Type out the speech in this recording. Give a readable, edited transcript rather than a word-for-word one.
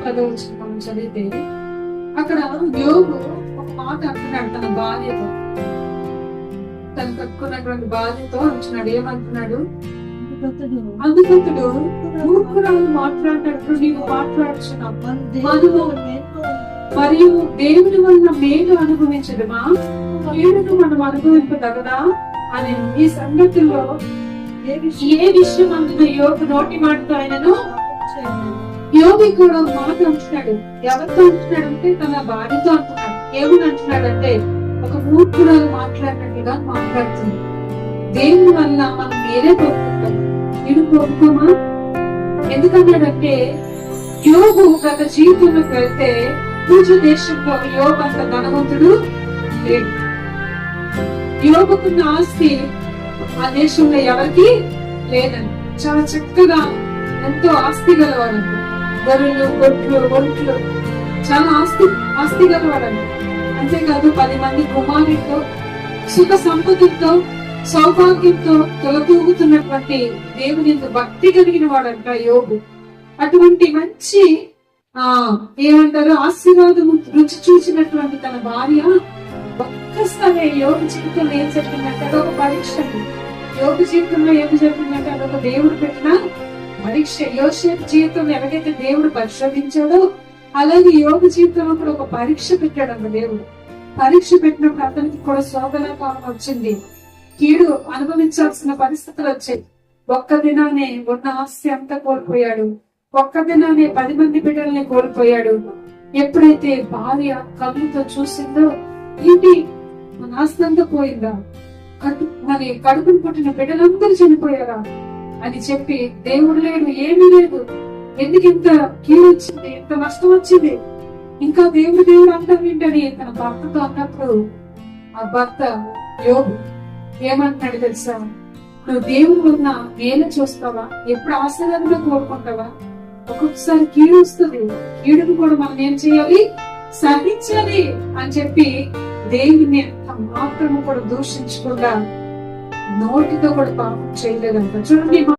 10వ మనం చదివితే అక్కడ యోగు ఒక మాట అంటున్నాడు తన భార్యతో, తను కట్టుకున్నటువంటి భార్యతో అంటున్నాడు. ఏమంటున్నాడు? అందుకతడు మూర్ఖురాలు మాట్లాడినట్లు నీవు మాట్లాడుచున్నావు, మరియు దేవుని వల్ల మేలు అనుభవించడమా, కీడును మనం అనుభవింపదగదా అని ఈ సంగతుల్లో ఏ విషయం అందులో యోగు నోటి మాటతో ఆయనను యోగి కూడా మాట అంటున్నాడు. ఎవరితో అంటున్నాడు అంటే తన భార్యతో అంటున్నాడు. ఏమని అంటున్నాడంటే ఒక మూర్ఖురాలు మాట్లాడినట్టుగా మాట్లాడుతుంది. దేవుని వల్ల మనం మీరే కోరుకుంటాం, నేను కోరుకోమా? ఎందుకన్నాడంటే యోగు గత జీవితంలోకి వెళ్తే పూజ దేశంలో యోగు అంత ధనవంతుడు లేడు. యోగుకున్న ఆస్తి ఆ దేశంలో ఎవరికి లేదని, చాలా చక్కగా ఎంతో ఆస్తి గలవాడంట. గొర్రెలు, గొడ్లు, ఒంట్లు, చాలా ఆస్తి గలవాడంట. అంతేకాదు 10 మంది కుమారులతో సుఖ సంపదలతో సౌభాగ్యంతో తొలతూగుతున్నటువంటి దేవుని భక్తి కలిగిన వాడంట యోగు. అటువంటి మంచి ఏమంటారు ఆశీర్వాదము రుచి చూసినటువంటి తన భార్య ఒక్కసారి యోగు జీవితంలో ఏం జరిగిందంటే అదొక పరీక్ష. యోగు జీవితంలో ఏం జరిగిందంటే అదొక దేవుడు పెట్టిన పరీక్ష. యోసేపు జీవితంలో ఎలాగైతే దేవుడు పరిశోధించాడో అలాగే యోగు జీవితంలో కూడా ఒక పరీక్ష పెట్టాడు దేవుడు. పరీక్ష పెట్టినప్పుడు అతనికి కూడా శోధన కాలం వచ్చింది, కీడు అనుభవించాల్సిన పరిస్థితులు వచ్చాయి. ఒక్క దినానే ఉన్న ఆస్తి అంతా కోల్పోయాడు. ఒక్క దినానే 10 మంది బిడ్డల్ని కోల్పోయాడు. ఎప్పుడైతే భార్య కళ్ళుతో చూసిందో, ఏంటి మన ఆస్తి అంతా పోయిందా, మరి కడుపును పుట్టిన బిడ్డలందరూ చనిపోయారా అని చెప్పి దేవుడు లేడు, ఏమీ లేదు, ఎందుకు ఇంత కీడు వచ్చింది, ఇంత నష్టం వచ్చింది, ఇంకా దేవుడు అంటాం ఏంటని తన భర్తతో అన్నప్పుడు ఆ భర్త యోగు ఏమంటున్నాడు తెలుసా? నువ్వు దేవుడు ఉన్న మేలు చూస్తావా? ఎప్పుడు ఆశీర్వాదంలో కోరుకుంటావా? ఒక్కొక్కసారి కీడు వస్తుంది, కీడును కూడా మనం ఏం చేయాలి? సహించాలి అని చెప్పి దేవుని మాత్రము కూడా దూషించకుండా నోటితో కూడా పాపం చేయలేదంట. చూడండి.